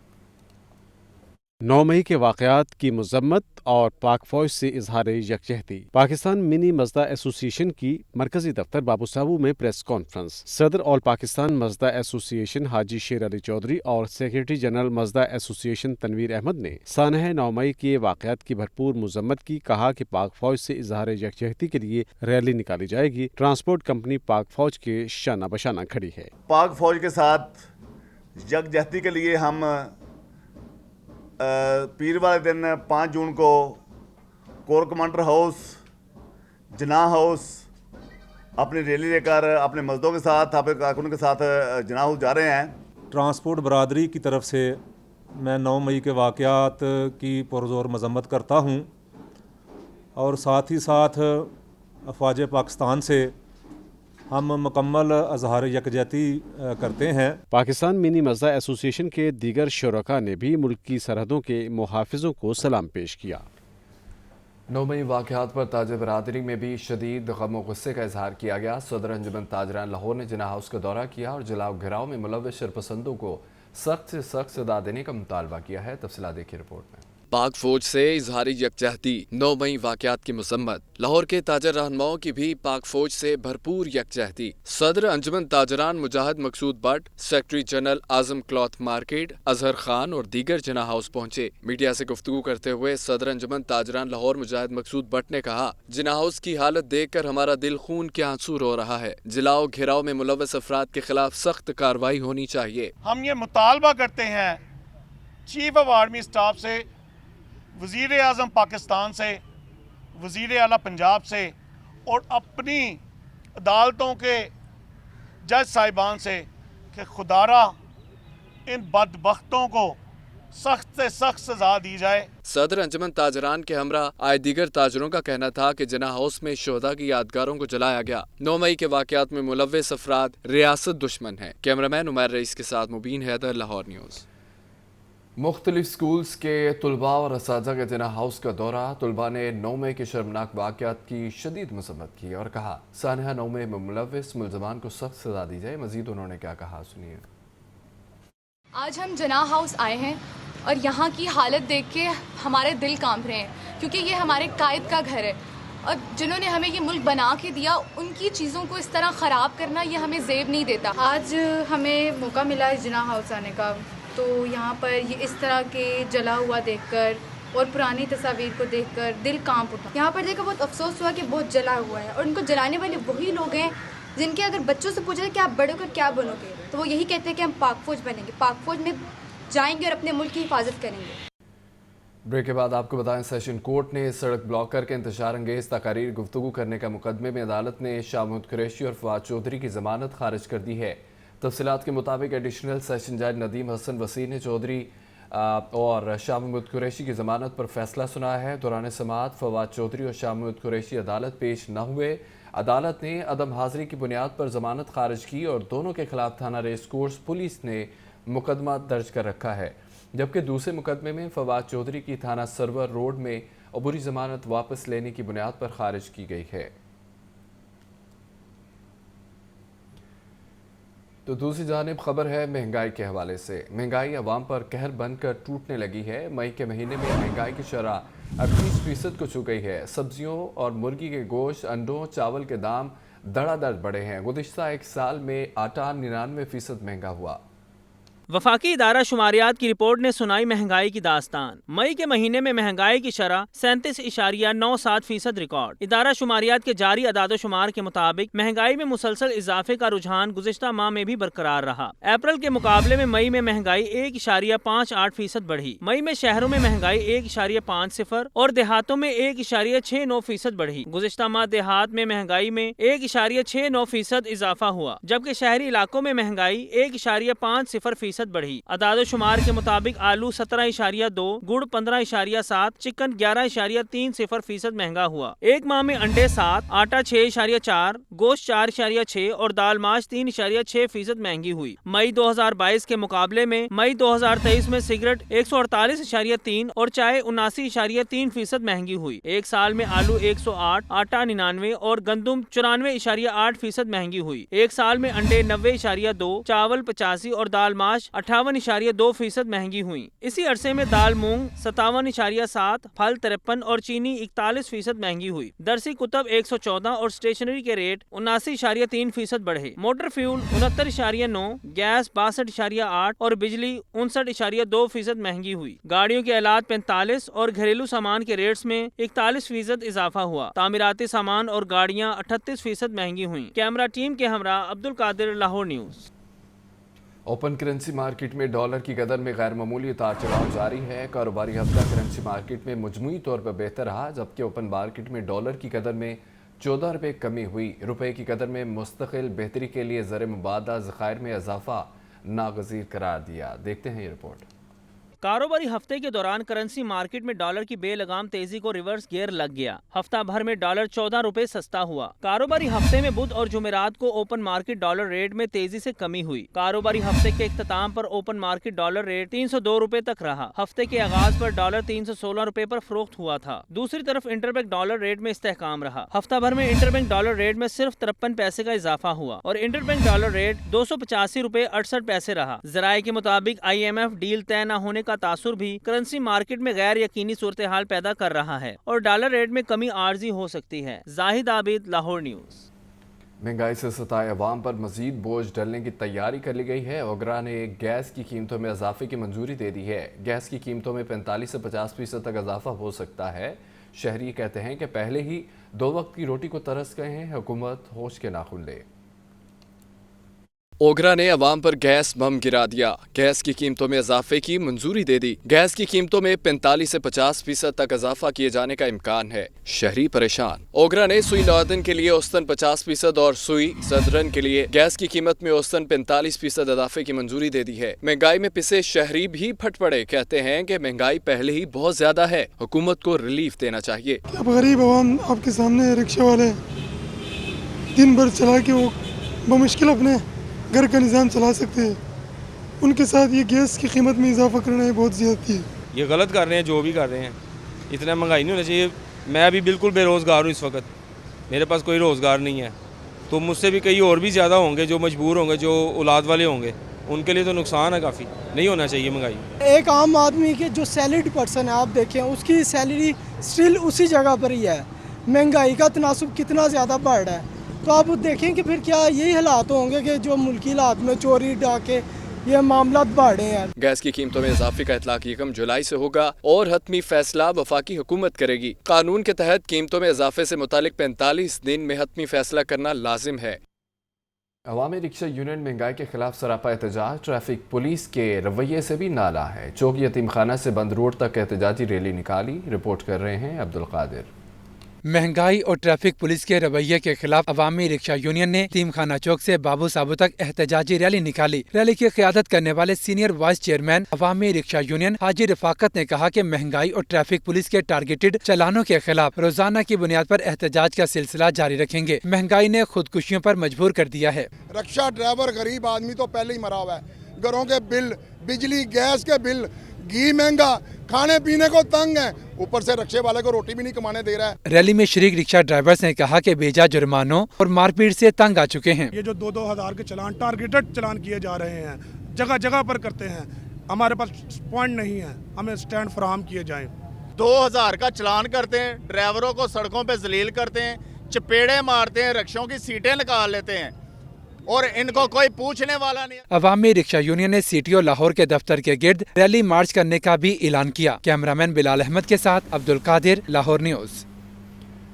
9 मई के वाक़यात की मज़म्मत और पाक फौज से इजहार यकजहती। पाकिस्तान मिनी मज़दा एसोसिएशन की मरकजी दफ्तर बाबू साबू में प्रेस कॉन्फ्रेंस। सदर all Pakistan Mazda association Haji Sher Ali Chaudhry और secretary general Mazda association Tanveer Ahmed ने सानह 9 मई के वाक़यात की भरपूर मज़म्मत की। कहा कि पाक फौज से इजहार यकजहती के लिए रैली निकाली जाएगी। ट्रांसपोर्ट कंपनी पाक फौज के शाना बशाना खड़ी है। पाक फौज के साथ यकजहती के लिए हम पीर वाले दिन 5 जून को कोर कमांडर हाउस, जनाह हाउस अपनी रैली लेकर अपने मजदों के साथ, अपने कारकुनों के साथ जनाह हाउस जा रहे हैं। ट्रांसपोर्ट बरादरी की तरफ से मैं 9 मई के वाक़यात की पुरज़ोर मज़म्मत करता हूँ और साथ ही साथ अफ़वाज पाकिस्तान से हम मुकम्मल अज़हार यकजहती करते हैं। पाकिस्तान मिनी मज़दा एसोसिएशन के दीगर शुरका ने भी मुल्क की सरहदों के मुहाफ़िज़ों को सलाम पेश किया। 9 मई वाक़यात पर ताज बरादरी में भी शदीद गम और गुस्से का इजहार किया गया। सदर अंजुमन ताजरान लाहौर ने जिना हाउस का दौरा किया और जलाओ घिराव में मुलव्वस शरपसंदों को सख्त से सख्त सजा देने का मुतालबा किया है। तफसीलात देखिए रिपोर्ट में। पाक फौज से इजहारी यकजहती, 9 मई वाक़यात की मसम्मत। लाहौर के ताजर रहनुमाओं की भी पाक फौज से भरपूर यकजहती। सदर अंजुमन ताजरान Mujahid Maqsood Butt, secretary general Azam cloth market Azhar Khan और दीगर जना हाउस पहुंचे। मीडिया से गुफ्तगू करते हुए सदर अंजुमन ताजरान लाहौर मुजाहिद मकसूद बट ने कहा, जना हाउस की हालत देख कर हमारा दिल खून के आंसू रो रहा है। जलाओ घेराव में मुलव्वस अफराद के खिलाफ सख्त कार्रवाई होनी चाहिए। हम ये मुतालबा करते हैं चीफ ऑफ आर्मी स्टाफ से, वज़ीर आज़म पाकिस्तान से, वज़ीर आला पंजाब से और अपनी अदालतों के जज साहिबान से कि खुदारा इन बदबख्तों को सख्त से सख्त सजा दी जाए। सदर अंजुमन ताजरान के हमरा आए दीगर ताजरों का कहना था कि जना हाउस में शोहदा की यादगारों को जलाया गया। 9 मई के वाक़यात में मुलव्वस अफराद रियासत दुश्मन है। कैमरामैन उमर रईस के साथ मुबीन हैदर, लाहौर न्यूज़। मुख्तलिफ स्कूल्स के तलबा और असातिज़ा के जना हाउस का दौरा। तलबा ने 9 मई के शर्मनाक वाक़यात की शदीद मसम्मत की और कहा, सानहा 9 मई में मुलव्वस मुल्ज़मान को सख्त सज़ा दी जाए। मज़ीद उन्होंने क्या कहा, सुनिए। आज हम जना हाउस आए हैं और यहाँ की हालत देख के हमारे दिल कांप रहे हैं, क्योंकि ये हमारे कायद का घर है और जिन्होंने हमें ये मुल्क बना के दिया, उनकी चीज़ों को इस तरह ख़राब करना ये हमें ज़ेब नहीं देता। आज हमें मौका मिला है जना हाउस आने का, तो यहाँ पर ये इस तरह के जला हुआ देखकर और पुरानी तस्वीर को देखकर दिल कांप उठा। यहाँ पर देखकर बहुत अफसोस हुआ कि बहुत जला हुआ है और उनको जलाने वाले वही लोग हैं जिनके अगर बच्चों से पूछा कि आप बड़े होकर क्या बनोगे, तो वो यही कहते हैं कि हम पाक फौज बनेंगे, पाक फौज में जाएंगे और अपने मुल्क की हिफाजत करेंगे। ब्रेक के बाद आपको बताएं, सेशन कोर्ट ने सड़क ब्लॉक करके इंतशार अंगेज तकारीर गुफ्तगू करने का मुकदमे में अदालत ने शाह महमूद कुरैशी और फवाद चौधरी की जमानत खारिज कर दी है। तफसीलात के मुताबिक एडिशनल सेशन जज नदीम हसन वसी ने चौधरी और शाह महमूद कुरैशी की जमानत पर फैसला सुनाया है। दौरान समाअत फवाद चौधरी और शाह महमूद कुरैशी अदालत पेश न हुए। अदालत ने अदम हाजिरी की बुनियाद पर जमानत खारिज की और दोनों के खिलाफ थाना रेस कोर्स पुलिस ने मुकदमा दर्ज कर रखा है, जबकि दूसरे मुकदमे में फवाद चौधरी की थाना सरवर रोड में अबूरी जमानत वापस लेने की बुनियाद पर खारिज की गई है। तो दूसरी जानिब खबर है महंगाई के हवाले से। महंगाई अवाम पर कहर बनकर टूटने लगी है। मई के महीने में महंगाई की शरह 38% को छू गई है। सब्जियों और मुर्गी के गोश्त, अंडों, चावल के दाम धड़ाधड़ बढ़े हैं। गुज़िश्ता एक साल में आटा 99% महंगा हुआ। वफाकी इदारा शुमारियात की रिपोर्ट ने सुनाई महंगाई की दास्तान। मई के महीने में महंगाई की शरह 37.97% रिकॉर्ड। इदारा शुमारियात के जारी अदाद शुमार के मुताबिक महंगाई में मुसलसल इजाफे का रुझान गुज़िश्ता माह में भी बरकरार रहा। अप्रैल के मुकाबले में मई में महंगाई 1.58% बढ़ी। मई में शहरों में महंगाई 1.50 और देहातों में 1.69% बढ़ी। गुज़िश्ता माह देहात में महंगाई में 1.69% इजाफा हुआ, जबकि शहरी इलाकों में महंगाई 1.50% फीसद बढ़ी। अदाद-ओ-शुमार के मुताबिक आलू 17.2, गुड़ 15.7, चिकन 11.30 फीसद महंगा हुआ। एक माह में अंडे 7, आटा 6.4, गोश्त 4.6 और दाल माश 3.6 फीसद महंगी हुई। मई 2022 के मुकाबले में मई 2023 में सिगरेट 148.3 और चाय 79.3 फीसद महंगी हुई। एक साल में आलू 108, आटा 99 और गंदुम 94.8 फीसद महंगी हुई। एक साल में अंडे 90.2, चावल 85 और दाल माश 58.2 फीसद महंगी हुई। इसी अरसे में दाल मूंग 57.7, फल 53 और चीनी 41 फीसद महंगी हुई। दरसी कुतब 114 और स्टेशनरी के रेट 79.3 फीसद बढ़े। मोटर फ्यूल 69.9, गैस 62.8 और बिजली 59.2 फीसद महंगी हुई। गाड़ियों की आलात 45 और घरेलू सामान के रेट्स में 41 फीसद इजाफा हुआ। तामीराती सामान और गाड़ियां 38 फीसद महंगी हुई। कैमरा टीम के हमरा Abdul Qadir, Lahore news. Open currency market में डॉलर की कदर में गैर मामूली उतार चढ़ाव जारी है। कारोबारी हफ्ता करेंसी मार्केट में मजमूई तौर पर बेहतर रहा, जबकि ओपन मार्केट में डॉलर की कदर में 14 रुपये कमी हुई। रुपए की कदर में मुस्तकिल बेहतरी के लिए ज़र मुबादला ज़खायर में इजाफा नागज़ीर करार दिया। देखते हैं ये रिपोर्ट। कारोबारी हफ्ते के दौरान करेंसी मार्केट में डॉलर की बेलगाम तेजी को रिवर्स गियर लग गया। हफ्ता भर में डॉलर 14 रुपए सस्ता हुआ। कारोबारी हफ्ते में बुध और जुमेरात को ओपन मार्केट डॉलर रेट में तेजी से कमी हुई। कारोबारी हफ्ते के इख्तिताम पर ओपन मार्केट डॉलर रेट 302 रुपए तक रहा। हफ्ते के आगाज पर डॉलर 316 रुपए पर फरोख्त हुआ था। दूसरी तरफ इंटरबैंक डॉलर रेट में इस्तेहकाम रहा। हफ्ता भर में इंटरबैंक डॉलर रेट में सिर्फ 53 पैसे का इजाफा हुआ और इंटरबैंक डॉलर रेट 285 रुपए 68 पैसे रहा। जराये के मुताबिक IMF डील तय न होने का तासुर भी करेंसी मार्केट में गैर यकीनी सूरत हाल पैदा कर रहा है और डॉलर रेट में कमी आर्जी हो सकती है। जाहिद आबिद, लाहौर न्यूज़। महंगाई से सताए अवाम पर मजीद बोझ डलने की तैयारी कर ली गई है। ओगरा ने गैस की कीमतों में इजाफे की मंजूरी दे दी है। गैस की कीमतों में 45 से 50% तक इजाफा हो सकता है। शहरी कहते हैं कि पहले ही 2 वक्त की रोटी को तरस गए हैं, हुकूमत होश के नाखून ले। ओगरा ने अवाम पर गैस बम गिरा दिया। गैस की कीमतों में इजाफे की मंजूरी दे दी। गैस की कीमतों में 45 से 50% तक इजाफा किए जाने का इम्कान है। शहरी परेशान। ओगरा ने सुई नॉर्दर्न के लिए औसतन 50% और सुई सदरन के लिए गैस की कीमत में औसतन 45% इजाफे की मंजूरी दे दी है। महंगाई में पिसे शहरी भी फट पड़े। कहते हैं कि महंगाई पहले ही बहुत ज्यादा है, हुकूमत को रिलीफ देना चाहिए। अब गरीब अवाम आपके सामने रिक्शा वाले दिन भर चला के वो बमुश्किल अपने घर का निज़ाम चला सकते हैं, उनके साथ ये गैस की कीमत में इजाफा करना है बहुत ज़्यादती है। ये गलत कर रहे हैं जो भी कर रहे हैं, इतना महंगाई नहीं होना चाहिए। मैं अभी बिल्कुल बेरोज़गार हूँ इस वक्त, मेरे पास कोई रोज़गार नहीं है, तो मुझसे भी कई और भी ज़्यादा होंगे जो मजबूर होंगे, जो औलाद वाले होंगे, उनके लिए तो नुकसान है काफ़ी। नहीं होना चाहिए महंगाई। एक आम आदमी के जो सैलरीड पर्सन है, आप देखें उसकी सैलरी स्टिल उसी जगह पर ही है। महंगाई का तनासुब कितना ज़्यादा बढ़ रहा है, तो आप देखें कि फिर क्या यही हालात होंगे कि जो मुल्की हालात में चोरी डाके ये मामला बढ़ रहे हैं। गैस की कीमतों में इजाफे का इतलाक 1 जुलाई से होगा और हतमी फैसला वफाकी हुकूमत करेगी। कानून के तहत कीमतों में इजाफे से मुतालिक 45 दिन में हतमी फैसला करना लाजिम है। अवामी रिक्शा यूनियन महंगाई के खिलाफ सरापा एहतजाज। ट्रैफिक पुलिस के रवैये से भी नाला है। चौक यतीम खाना से बंद रोड तक एहतजाजी रैली निकाली। रिपोर्ट कर रहे हैं अब्दुल कादिर। महंगाई और ट्रैफिक पुलिस के रवैये के खिलाफ अवामी रिक्शा यूनियन ने यतीमखाना चौक से बाबू साबू तक एहतजाजी रैली निकाली। रैली की क़यादत करने वाले सीनियर वाइस चेयरमैन अवामी रिक्शा यूनियन हाजी रफाकत ने कहा कि महंगाई और ट्रैफिक पुलिस के टारगेटेड चालानों के खिलाफ रोजाना की बुनियाद पर एहतजाज का सिलसिला जारी रखेंगे। महंगाई ने खुदकुशियों पर मजबूर कर दिया है। रिक्शा ड्राइवर गरीब आदमी तो पहले ही मरा हुआ है। घरों के बिल, बिजली गैस के बिल, घी महंगा, खाने पीने को तंग है, ऊपर से रिक्शे वाले को रोटी भी नहीं कमाने दे रहा है। रैली में शरीक रिक्शा ड्राइवर्स ने कहा कि बेजा जुर्मानों और मारपीट से तंग आ चुके हैं। ये जो 2-2 हज़ार के चलान टारगेटेड चलान किए जा रहे हैं, जगह जगह पर करते हैं, हमारे पास पॉइंट नहीं है, हमें स्टैंड फराहम किए जाएं। 2000 का चलान करते हैं, ड्राइवरों को सड़कों पे जलील करते हैं, चपेड़े मारते हैं, रिक्शों की सीटें निकाल लेते हैं और इनको कोई पूछने वाला नहीं। अवामी रिक्शा यूनियन ने CTO लाहौर के दफ्तर के गिर्द रैली मार्च करने का भी ऐलान किया। कैमरामैन बिलाल अहमद के साथ अब्दुल कादिर, लाहौर न्यूज़।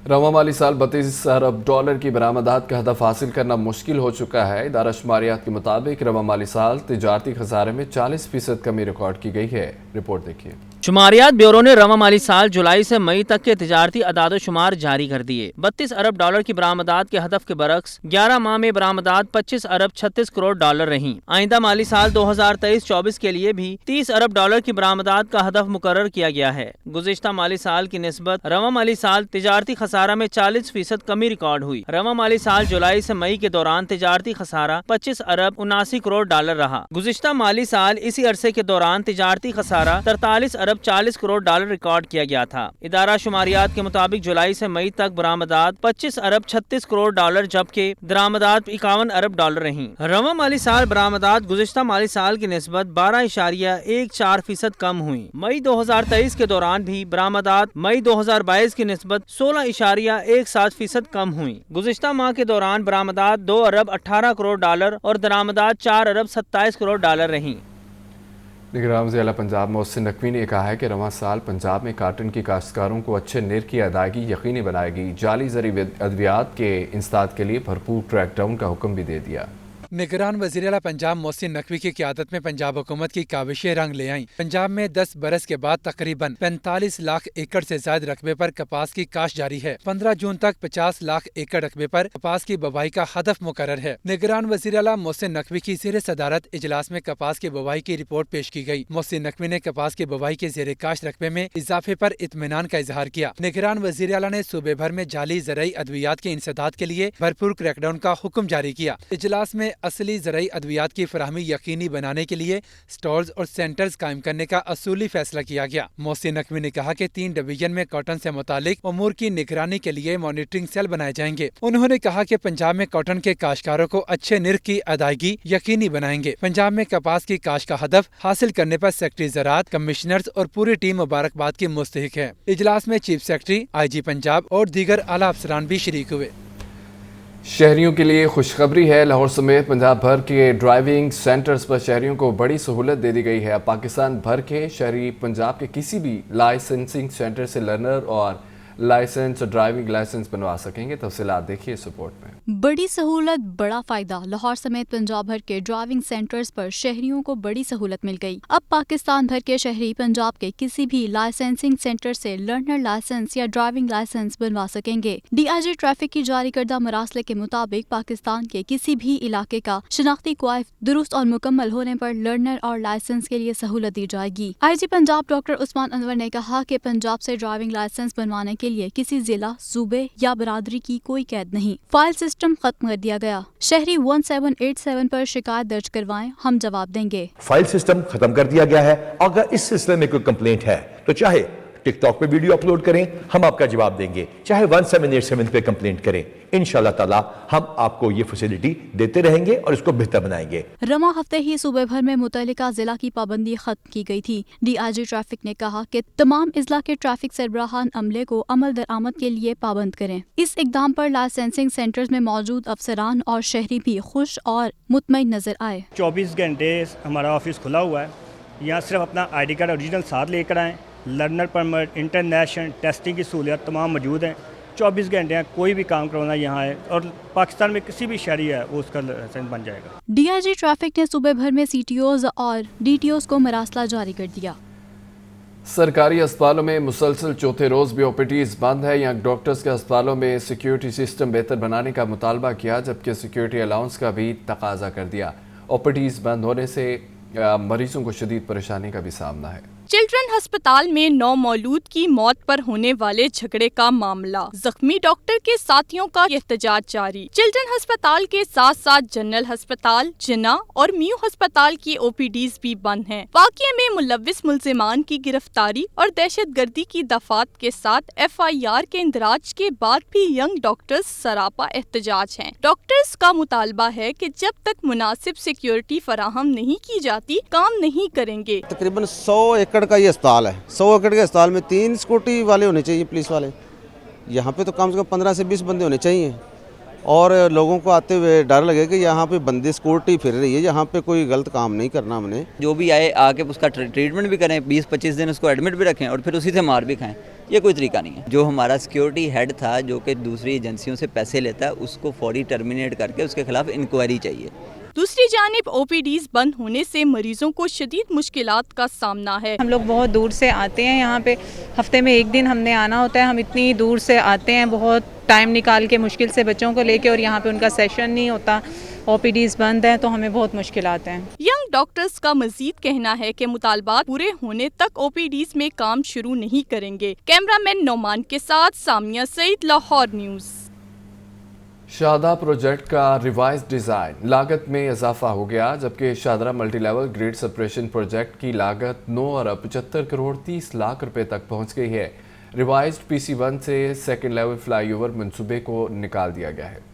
रवा माली साल 32 अरब डॉलर की बरामदात का हदफ हासिल करना मुश्किल हो चुका है। इदारा शुमारियात के मुताबिक रवा माली साल तिजारती खसारे में 40% कमी रिकॉर्ड की गई है। रिपोर्ट देखिए। शुमारियात ब्यूरो ने रवा माली साल जुलाई से मई तक के तिजारती अदाद शुमार जारी कर दिए। 32 अरब डॉलर की बरामदात के हदफ के बरक्स 11 माह में बरामदात 25 अरब 36 करोड़ डॉलर रहीं। आइंदा माली साल 2023-24 के लिए भी 30 अरब डॉलर की बरामदात का हदफ मुकर्रर किया गया है। गुज़िश्ता माली साल की निस्बत रवा माली साल तिजारती खसारा में 40% कमी रिकॉर्ड हुई। रवा माली साल जुलाई से मई के दौरान तिजारती खसारा 25 अरब 79 करोड़ डॉलर रहा। गुज़िश्ता माली साल इसी अरसे के दौरान तिजारती खसारा 43 अरब 40 करोड़ डॉलर रिकॉर्ड किया गया था। इदारा शुमारियात के मुताबिक जुलाई से मई तक बरामदात 25 अरब 36 करोड़ डॉलर जबकि दरामदात 51 अरब डॉलर रहीं। रवा माली साल बरामदात गुज़िश्ता माली साल की निस्बत 12.14% कम हुई। मई 2023 के दौरान भी बरामदात मई 2022 की निस्बत 16.17% कम हुई। गुज़िश्ता माह के दौरान बरामदात 2 अरब 18 करोड़ डॉलर और दरामदात 4 अरब 27 करोड़ डॉलर रहीं। निगरान वज़ीर आला पंजाब मोहसिन नकवी ने कहा है कि रवां साल पंजाब में काटन की काश्तकारों को अच्छे निर्ख की अदायगी यकीनी बनाएगी। जाली ज़री अद्वियात के इंसदाद के लिए भरपूर क्रैकडाउन का हुक्म भी दे दिया। निगरान वज़ीर आला पंजाब मोहसिन नकवी की क़यादत में पंजाब हुकूमत की काविशें रंग ले आईं। पंजाब में 10 बरस के बाद तकरीबन 45 लाख एकड़ से ज्यादा रकबे पर कपास की काश्त जारी है। 15 जून तक 50 लाख एकड़ रकबे पर कपास की बुवाई का हदफ मुकर्रर है। निगरान वज़ीर आला मोहसिन नकवी की ज़ेर सदारत इजलास में कपास की बुवाई की रिपोर्ट पेश की गई। मोहसिन नकवी ने कपास की बुवाई के ज़ेर काश्त रकबे में इजाफे पर इत्मीनान का इजहार किया। निगरान वज़ीर आला ने सूबे भर में जाली ज़रई अद्वियात के इंसदाद के लिए भरपूर क्रैकडाउन का हुक्म जारी किया। इजलास में असली ज़रई अद्वियात की फराहमी यकीनी बनाने के लिए स्टॉल्स और सेंटर्स कायम करने का असूली फैसला किया गया। मोहसिन नकवी ने कहा कि 3 डिवीजन में कॉटन से मुतालिक उमूर की निगरानी के लिए मॉनिटरिंग सेल बनाए जाएंगे। उन्होंने कहा कि पंजाब में कॉटन के काश्तकारों को अच्छे निर्ख की अदायगी यकीनी बनाएंगे। पंजाब में कपास की काश्त का हदफ हासिल करने पर सेक्रेटरी ज़राअत, कमिश्नर्स और पूरी टीम मुबारकबाद की मुस्तहिक है। इजलास में चीफ सेक्रेटरी, IG पंजाब और दीगर आला अफसरान भी शरीक हुए। शहरियों के लिए खुशखबरी है। लाहौर समेत पंजाब भर के ड्राइविंग सेंटर्स पर शहरियों को बड़ी सहूलत दे दी गई है। अब पाकिस्तान भर के शहरी पंजाब के किसी भी लाइसेंसिंग सेंटर से लर्नर और लाइसेंस ड्राइविंग लाइसेंस बनवा सकेंगे। तफसीलात देखिए इस रिपोर्ट में। बड़ी सहूलत, बड़ा फायदा। लाहौर समेत पंजाब भर के ड्राइविंग सेंटर्स पर शहरियों को बड़ी सहूलत मिल गई। अब पाकिस्तान भर के शहरी पंजाब के किसी भी लाइसेंसिंग सेंटर से लर्नर लाइसेंस या ड्राइविंग लाइसेंस बनवा सकेंगे। DIG ट्रैफिक की जारी करदा मरासले के मुताबिक पाकिस्तान के किसी भी इलाके का शनाख्ती क्वाइफ दुरुस्त और मुकम्मल होने पर लर्नर और लाइसेंस के लिए सहूलत दी जाएगी। IG पंजाब डॉक्टर उस्मान अनवर ने कहा कि पंजाब से ड्राइविंग लाइसेंस बनवाने के लिए किसी जिला, सूबे या बरादरी की कोई कैद नहीं। फाइल सिस्टम खत्म कर दिया गया। शहरी 1787 पर शिकायत दर्ज करवाएं, हम जवाब देंगे। फाइल सिस्टम खत्म कर दिया गया है। अगर इस सिलसिले में कोई कंप्लेंट है तो चाहे टिकटॉक पे वीडियो अपलोड करें, हम आपका जवाब देंगे। चाहे 1787 पे कंप्लेंट करें, इंशाल्लाह ताला हम आपको ये फैसिलिटी देते रहेंगे और इसको बेहतर बनाएंगे। रमा हफ्ते ही सूबे भर में मुतल्लिका जिला की पाबंदी खत्म की गई थी। DIG ट्रैफिक ने कहा कि तमाम इजला के ट्रैफिक सरबराहान अमले को अमल दरामद के लिए पाबंद करें। इस इकदाम पर लाइसेंसिंग सेंटर्स में मौजूद अफसरान और शहरी भी खुश और मुतमईन नजर आए। 24 घंटे हमारा ऑफिस खुला हुआ है। यहाँ सिर्फ अपना ID कार्ड ओरिजिनल साथ लेकर आएँ। लर्नर परमिट, इंटरनेशनल टेस्टिंग की सहूलियत तमाम मौजूद हैं। 24 घंटे हैं, कोई भी काम करवाना यहाँ है और पाकिस्तान में किसी भी शहरी है वो उसका लाइसेंस बन जाएगा। DIG ट्रैफिक ने सूबे भर में CTOs और DTOs को मरासला जारी कर दिया। सरकारी अस्पतालों में मुसलसल चौथे रोज़ भी OPDs बंद है। यहाँ डॉक्टर्स के अस्पतालों में सिक्योरिटी सिस्टम बेहतर बनाने का मुतालबा किया, जबकि सिक्योरिटी अलाउंस का भी तकाजा कर दिया। OPDs बंद होने से मरीजों को शदीद परेशानी का भी सामना है। चिल्ड्रन अस्पताल में नौमौलूद की मौत पर होने वाले झगड़े का मामला, जख्मी डॉक्टर के साथियों का एहतजाज जारी। चिल्ड्रन अस्पताल के साथ साथ जनरल अस्पताल, जिन्ना और म्यू अस्पताल की OPDs भी बंद हैं। वाक़ये में मुलव्विस मुल्जिमान की गिरफ्तारी और दहशतगर्दी की दफात के साथ FIR के इंदराज के बाद भी यंग डॉक्टर्स सरापा एहतजाज हैं। डॉक्टर्स का मुतालबा है कि जब तक मुनासिब सिक्योरिटी फराहम नहीं की जाती काम नहीं करेंगे। तकरीबन 100 एकड़ का ये अस्पताल है। 100 एकड़ के अस्पताल में 3 सिक्योरिटी वाले होने चाहिए, पुलिस वाले। यहाँ पे तो कम से कम 15 से 20 बंदे होने चाहिए और लोगों को आते हुए डर लगे कि यहाँ पे बंदे सिक्योरिटी फिर रही है, यहाँ पे कोई गलत काम नहीं करना हमने। जो भी आए आके उसका ट्रीटमेंट भी करें, 20-25 दिन उसको एडमिट भी रखें और फिर उसी से मार भी खाएं, ये कोई तरीका नहीं है। जो हमारा सिक्योरिटी हेड था जो कि दूसरी एजेंसियों से पैसे लेता है, उसको फौरी टर्मिनेट करके उसके खिलाफ इंक्वायरी चाहिए। दूसरी जानिब OPDs बंद होने से मरीजों को शदीद मुश्किलात का सामना है। हम लोग बहुत दूर से आते हैं यहाँ पे, हफ्ते में एक दिन हमने आना होता है, हम इतनी दूर से आते हैं, बहुत टाइम निकाल के मुश्किल से बच्चों को लेके, और यहाँ पे उनका सेशन नहीं होता, OPDs बंद हैं, तो हमें बहुत मुश्किलात हैं। यंग डॉक्टर्स का मजीद कहना है कि मुतालबात पूरे होने तक OPDs में काम शुरू नहीं करेंगे। कैमरामैन नौमान के साथ सामिया सईद, लाहौर न्यूज़। शाहदरा प्रोजेक्ट का रिवाइज डिज़ाइन लागत में इजाफा हो गया, जबकि Shahdara multi level grid separation project की लागत 9 अरब 75 करोड़ 30 लाख रुपए तक पहुंच गई है। रिवाइज्ड PC1 से सेकेंड लेवल फ्लाईओवर मंसूबे को निकाल दिया गया है।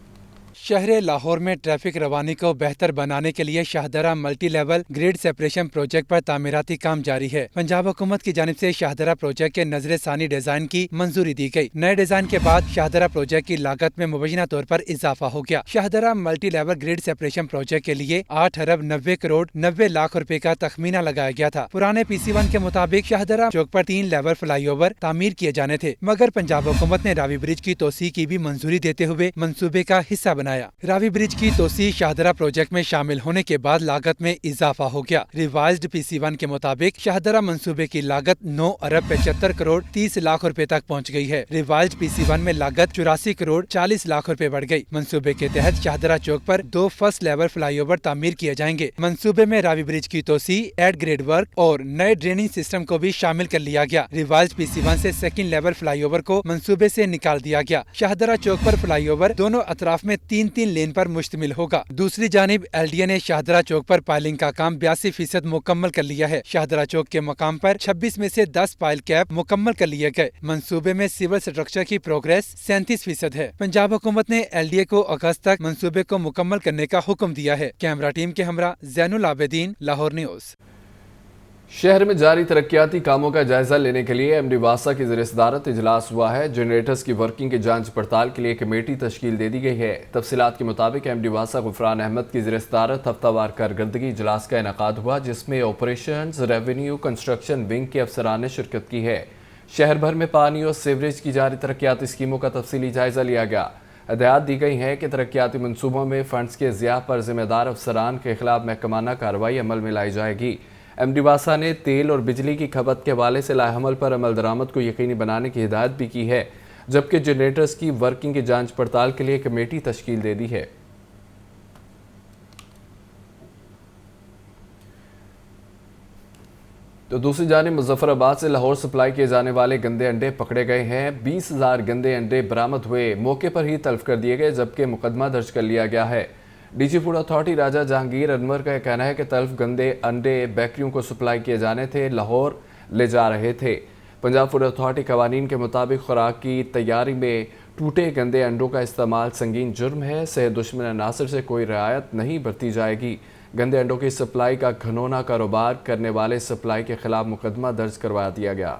शहर लाहौर में ट्रैफिक रवानी को बेहतर बनाने के लिए Shahdara multi level grid separation project पर तामीराती काम जारी है। पंजाब हुकूमत की जानिब से शाहदरा प्रोजेक्ट के नजर सानी डिजाइन की मंजूरी दी गई। नए डिजाइन के बाद शाहदरा प्रोजेक्ट की लागत में मुबैना तौर पर इजाफा हो गया। Shahdara multi level grid separation project के लिए 8 अरब 90 करोड़ 90 लाख रुपए का तखमीना लगाया गया था। पुराने PC1 के मुताबिक शाहदरा चौक पर 3 लेवल फ्लाईओवर तामीर किए जाने थे, मगर पंजाब हुकूमत ने रावी ब्रिज की तोसी की भी मंजूरी देते हुए मंसूबे का हिस्सा बनाया। रावी ब्रिज की तोसी शाहदरा प्रोजेक्ट में शामिल होने के बाद लागत में इजाफा हो गया। रिवाइज्ड PC1 के मुताबिक शाहदरा मंसूबे की लागत 9 अरब 75 करोड़ 30 लाख रुपए तक पहुंच गई है। रिवाइज्ड PC1 में लागत 84 करोड़ 40 लाख रुपए बढ़ गई। मंसूबे के तहत शाहदरा चौक पर 2 फर्स्ट लेवल फ्लाईओवर तामीर किए जाएंगे। मंसूबे में रावी ब्रिज की तोसी, एड ग्रेड वर्क और नए ड्रेनिंग सिस्टम को भी शामिल कर लिया गया। रिवाइज्ड PC1 से सेकेंड लेवल फ्लाईओवर को मंसूबे से निकाल दिया गया। शाहदरा चौक पर फ्लाईओवर दोनों अतराफ में 3-3 लेन पर मुश्तमिल होगा। दूसरी जानिब LDA ने शाहदरा चौक पर पाइलिंग का काम 82% मुकम्मल कर लिया है। शाहदरा चौक के मकाम पर 26 में से 10 पाइल कैप मुकम्मल कर लिए गए। मंसूबे में सिविल स्ट्रक्चर की प्रोग्रेस 37% है। पंजाब हुकूमत ने LDA को अगस्त तक मंसूबे को मुकम्मल करने का हुक्म दिया है। कैमरा टीम के हमरा जैनुल आबिदीन, लाहौर न्यूज़। शहर में जारी तरक्याती कामों का जायजा लेने के लिए MD वासा की ज़ेर सदारत इजलास हुआ है। जनरेटर्स की वर्किंग की जांच पड़ताल के लिए कमेटी तश्कील दे दी गई है। तफसीलात के मुताबिक MD वासा गुफरान अहमद की ज़ेर सदारत हफ्तावार कारकर्दगी इजलास का इनेकाद हुआ, जिसमें ऑपरेशंस, रेवेन्यू, कंस्ट्रक्शन विंग के अफसरान ने शिरकत की है। शहर भर में पानी और सीवरेज की जारी तरक्याती स्कीमों का तफसीली जायजा लिया गया। हदायत दी गई है कि तरक्याती मनसूबों में फंड्स के ज़िया पर जिम्मेदार अफसरान के खिलाफ महकमाना कार्रवाई अमल में लाई जाएगी। MD वासा ने तेल और बिजली की खपत के हवाले से लाएहमल पर अमल दरामद को यकीनी बनाने की हिदायत भी की है, जबकि जनरेटर्स की वर्किंग की जांच पड़ताल के लिए कमेटी तश्कील दे दी है। तो दूसरी जानिब मुजफ्फराबाद से लाहौर सप्लाई किए जाने वाले गंदे अंडे पकड़े गए हैं। 20,000 गंदे अंडे बरामद हुए, मौके पर ही तल्फ कर दिए गए, जबकि मुकदमा दर्ज कर लिया गया है। DG फूड अथॉरिटी राजा जहांगीर अनवर का कहना है कि तल्फ गंदे अंडे बेकरियों को सप्लाई किए जाने थे, लाहौर ले जा रहे थे। पंजाब फूड अथॉरिटी कवानीन के मुताबिक खुराक की तैयारी में टूटे गंदे अंडों का इस्तेमाल संगीन जुर्म है। सेहत दुश्मन अनासर से कोई रियायत नहीं बरती जाएगी। गंदे अंडों की सप्लाई का घनौना कारोबार करने वाले सप्लाई के खिलाफ मुकदमा दर्ज करवा दिया गया।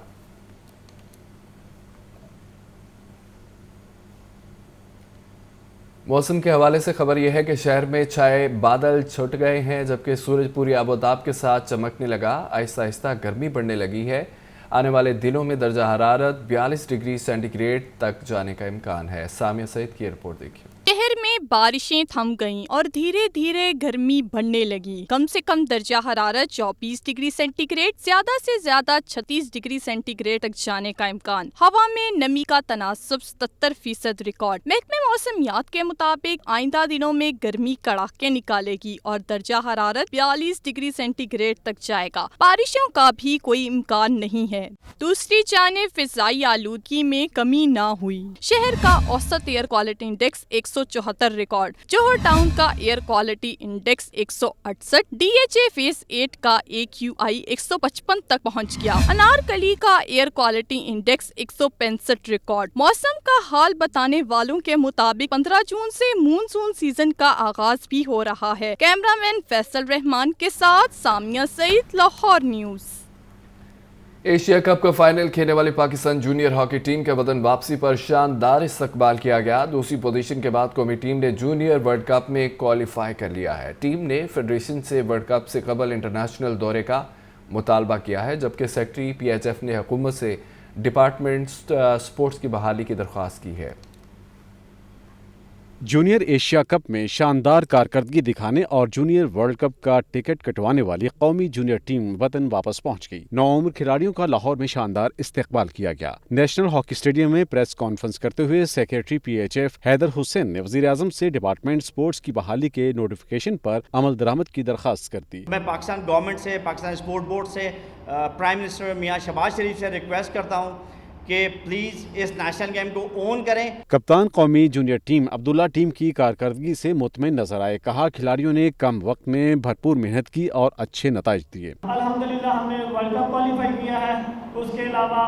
मौसम के हवाले से खबर यह है कि शहर में छाए बादल छुट गए हैं, जबकि सूरज पूरी आबोताब के साथ चमकने लगा। आहिस्ता आहिस्ता गर्मी बढ़ने लगी है। आने वाले दिनों में दर्जा हरारत 42 डिग्री सेंटीग्रेड तक जाने का इम्कान है। सामिया सईद की रिपोर्ट देखिए। शहर में बारिशें थम गईं और धीरे धीरे गर्मी बढ़ने लगी। कम से कम दर्जा हरारत 24 डिग्री सेंटीग्रेड, ज्यादा से ज्यादा 36 डिग्री सेंटीग्रेड तक जाने का इम्कान। हवा में नमी का तनासब 77% रिकॉर्ड। महकमे मौसमियात के मुताबिक आइंदा दिनों में गर्मी कड़ाके निकालेगी और दर्जा हरारत 42 डिग्री सेंटीग्रेड तक जाएगा। बारिशों का भी कोई इम्कान नहीं है। दूसरी जानिब फिजाई आलूदगी में कमी न हुई। शहर का औसत एयर क्वालिटी इंडेक्स 174 रिकॉर्ड। जोहर टाउन का air quality index 168, DHA phase 8 का AQI 155 तक पहुंच गया। अनारकली का एयर क्वालिटी इंडेक्स 165 रिकॉर्ड। मौसम का हाल बताने वालों के मुताबिक 15 जून से मानसून सीजन का आगाज भी हो रहा है। कैमरामैन फैसल रहमान के साथ Samia Saeed, Lahore news. Asia cup का फाइनल खेलने वाली पाकिस्तान जूनियर हॉकी टीम के वतन वापसी पर शानदार इस्तकबाल किया गया। दूसरी पोजीशन के बाद कौमी टीम ने जूनियर वर्ल्ड कप में क्वालिफाई कर लिया है। टीम ने फेडरेशन से वर्ल्ड कप से कबल इंटरनेशनल दौरे का मुतालबा किया है, जबकि सेक्रेटरी PHF ने हुकूमत से डिपार्टमेंट स्पोर्ट्स की बहाली की दरख्वास्त की है। जूनियर एशिया कप में शानदार कारकर्दगी दिखाने और जूनियर वर्ल्ड कप का टिकट कटवाने वाली कौमी जूनियर टीम वतन वापस पहुंच गई। नौउम्र खिलाड़ियों का लाहौर में शानदार इस्तकबाल किया गया। नेशनल हॉकी स्टेडियम में प्रेस कॉन्फ्रेंस करते हुए सेक्रेटरी PHF हैदर हुसैन ने वजीर आजम से डिपार्टमेंट स्पोर्ट्स की बहाली के नोटिफिकेशन पर अमल दरामद की दरख्वास्त कर दी। मैं पाकिस्तान गवर्नमेंट से, पाकिस्तान स्पोर्ट बोर्ड से, प्राइम मिनिस्टर मियां शहबाज शरीफ से रिक्वेस्ट करता हूँ कि प्लीज इस नेशनल गेम को ओन करें। कप्तान कौमी जूनियर टीम अब्दुल्ला टीम की कारकर्दगी से मुतमिन नजर आए। कहा खिलाड़ियों ने कम वक्त में भरपूर मेहनत की और अच्छे नताइज दिए। अल्हम्दुलिल्लाह हमने वर्ल्ड कप क्वालिफाई किया है। उसके अलावा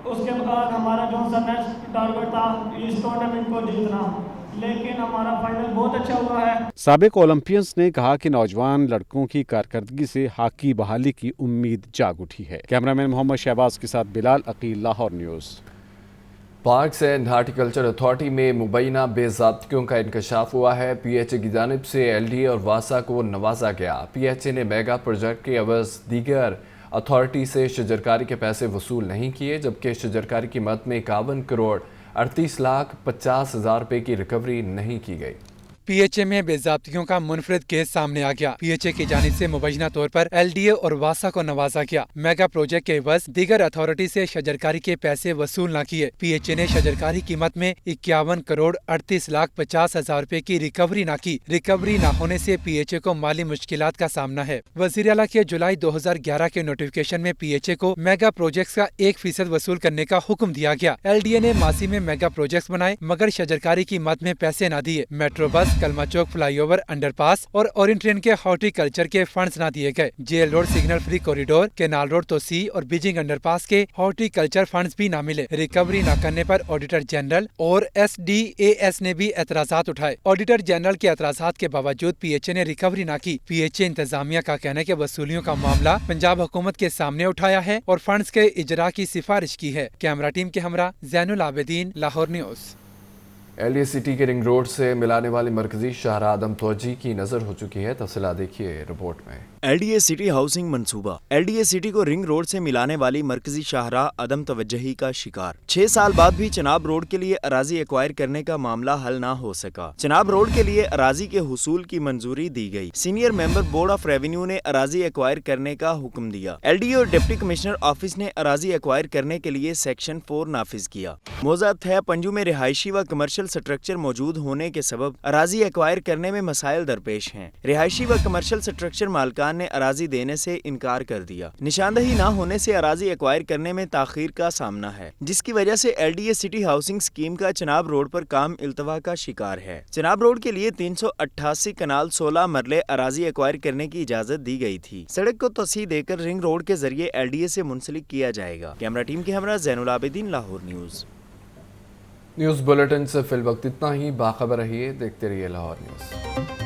उसके बाद हमारा जो सा नेक्स्ट टारगेट था इस टूर्नामेंट को जीतना, लेकिन हमारा फाइनल बहुत अच्छा हुआ है। साबिक ओलंपियंस ने कहा कि नौजवान लड़कों की कारकर्दगी से हॉकी बहाली की उम्मीद जाग उठी है। कैमरामैन मोहम्मद शहबाज के साथ Bilal Aqeel, Lahore news. Parks and horticulture authority में मुबैना बेज़ाब्तियों का इंकशाफ हुआ है। PHA की जानिब से LDA और वासा को नवाजा गया। PHA ने मेगा प्रोजेक्ट के अवज़ दीगर अथॉरिटी से शजरकारी के पैसे वसूल नहीं किए, जबकि शजरकारी की मद में 51 करोड़ 38,50,000 रुपए की रिकवरी नहीं की गई। PHA में बेज़ाब्तियों का मुनफरिद केस सामने आ गया। PHA की जानिब से मुबैना तौर पर LDA और वासा को नवाजा गया। मेगा प्रोजेक्ट के एवज दीगर अथॉरिटी से शजरकारी के पैसे वसूल न किए। PHA ने शजरकारी कीमत में 51 करोड़ 38,50,000 रुपए की रिकवरी न की। रिकवरी न होने से PHA को माली मुश्किलात का सामना है। वज़ीर आला के जुलाई 2011 के नोटिफिकेशन में PHA को मेगा प्रोजेक्ट का 1% वसूल करने का हुक्म दिया गया। LDA ने मासी में मेगा प्रोजेक्ट बनाए मगर शजरकारी की मद में पैसे न दिए। Metro bus, Kalma Chowk flyover, underpass और ओरिएंट ट्रेन के हॉर्टिकल्चर के फंड्स न दिए गए। Jail road signal free corridor, canal road तोसी और बीजिंग अंडरपास के हॉर्टिकल्चर फंड्स भी न मिले। रिकवरी न करने पर ऑडिटर जनरल और SDAS ने भी एतराजात उठाए। ऑडिटर जनरल के एतराजात के बावजूद PHA ने रिकवरी न की। PHA इंतजामिया का कहना है कि वसूलियों का मामला पंजाब हुकूमत के सामने उठाया है और फंड्स के इजरा की सिफारिश की है। कैमरा टीम के हमरा Zainul Abidin, Lahore news. LDA city के रिंग रोड से मिलाने वाली मरकजी शाहराह आदम तवज्जी की नज़र हो चुकी है। तफसीलात देखिए रिपोर्ट में। LDA सिटी हाउसिंग मंसूबा LDA सिटी को रिंग रोड से मिलाने वाली मरकजी शाहराह अदम तवज्जही का शिकार। 6 साल बाद भी चनाब रोड के लिए अराजी एक्वायर करने का मामला हल ना हो सका। चनाब रोड के लिए अराजी के हुसूल की मंजूरी दी गई। Senior member board of revenue ने अराजी एक्वायर करने का हुक्म दिया। LDA और डिप्टी कमिश्नर ऑफिस ने अराजी एक्वायर करने के लिए सेक्शन 4 नाफिज किया। मौजा थया पंजू में रिहायशी व कमर्शियल स्ट्रक्चर मौजूद होने के सबब अराजी एक्वायर करने में मसाइल दरपेश हैं। रिहायशी व कमर्शियल स्ट्रक्चर मालिकान ने अराजी देने से इनकार कर दिया। निशानदही न होने से अराजी एक्वायर करने में ताखीर का सामना है, जिसकी वजह से LDA सिटी हाउसिंग स्कीम का चनाब रोड पर काम इल्तवा का शिकार है। चनाब रोड के लिए 388 कनाल 16 मरले अराजी एक्वायर करने की इजाजत दी गई थी। सड़क को तोसी देकर रिंग रोड के जरिए LDA से मुंसलिक किया जाएगा। कैमरा टीम के हमरा जैनुल आबिदीन, लाहौर न्यूज़ बुलेटिन से फिल वक्त इतना ही। बाखबर रहिए, देखते रहिए लाहौर न्यूज़।